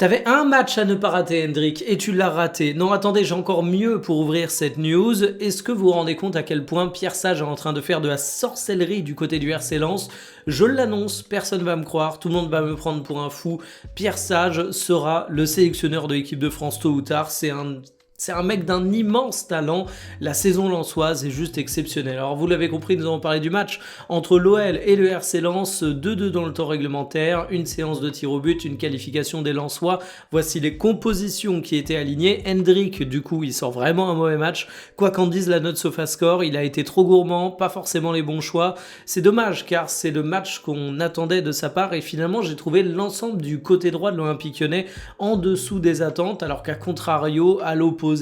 T'avais un match à ne pas rater, Hendrik, et tu l'as raté. Non, attendez, j'ai encore mieux pour ouvrir cette news. Est-ce que vous vous rendez compte à quel point Pierre Sage est en train de faire de la sorcellerie du côté du RC Lens? Je l'annonce, personne va me croire, tout le monde va me prendre pour un fou. Pierre Sage sera le sélectionneur de l'équipe de France tôt ou tard. C'est un mec d'un immense talent. La saison lensoise est juste exceptionnelle. Alors vous l'avez compris, nous allons parler du match entre l'OL et le RC Lens. 2-2 dans le temps réglementaire, une séance de tir au but, une qualification des Lensois. Voici les compositions qui étaient alignées. Hendrik, du coup, il sort vraiment un mauvais match. Quoi qu'en dise la note SofaScore, il a été trop gourmand, pas forcément les bons choix. C'est dommage car c'est le match qu'on attendait de sa part et finalement j'ai trouvé l'ensemble du côté droit de l'Olympique Lyonnais en dessous des attentes alors qu'à contrario, à l'opposé,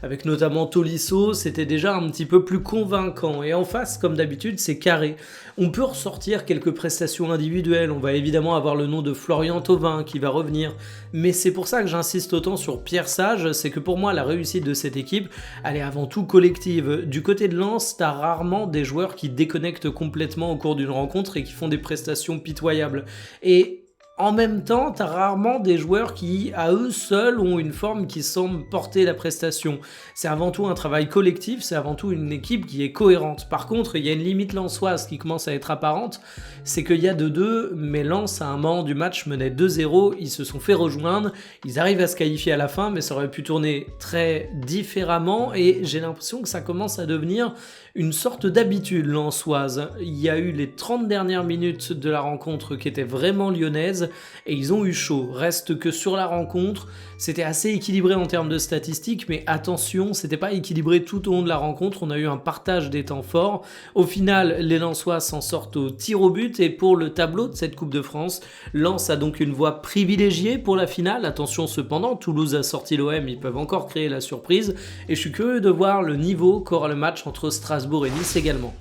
avec notamment Tolisso, c'était déjà un petit peu plus convaincant. Et en face, comme d'habitude, c'est carré. On peut ressortir quelques prestations individuelles. On va évidemment avoir le nom de Florian Thauvin qui va revenir. Mais c'est pour ça que j'insiste autant sur Pierre Sage. C'est que pour moi, la réussite de cette équipe, elle est avant tout collective. Du côté de Lens, t'as rarement des joueurs qui déconnectent complètement au cours d'une rencontre et qui font des prestations pitoyables. Et en même temps, t'as rarement des joueurs qui, à eux seuls, ont une forme qui semble porter la prestation. C'est avant tout un travail collectif, c'est avant tout une équipe qui est cohérente. Par contre, il y a une limite lensoise qui commence à être apparente, c'est qu'il y a 2-2, mais Lens, à un moment du match, menait 2-0, ils se sont fait rejoindre, ils arrivent à se qualifier à la fin, mais ça aurait pu tourner très différemment, et j'ai l'impression que ça commence à devenir une sorte d'habitude lensoise. Il y a eu les 30 dernières minutes de la rencontre qui étaient vraiment lyonnaises, et ils ont eu chaud. Reste que sur la rencontre, c'était assez équilibré en termes de statistiques, mais attention, c'était pas équilibré tout au long de la rencontre, on a eu un partage des temps forts. Au final, les Lensois s'en sortent au tir au but, et pour le tableau de cette Coupe de France, Lens a donc une voie privilégiée pour la finale. Attention cependant, Toulouse a sorti l'OM, ils peuvent encore créer la surprise, et je suis curieux de voir le niveau qu'aura le match entre Strasbourg et Nice également.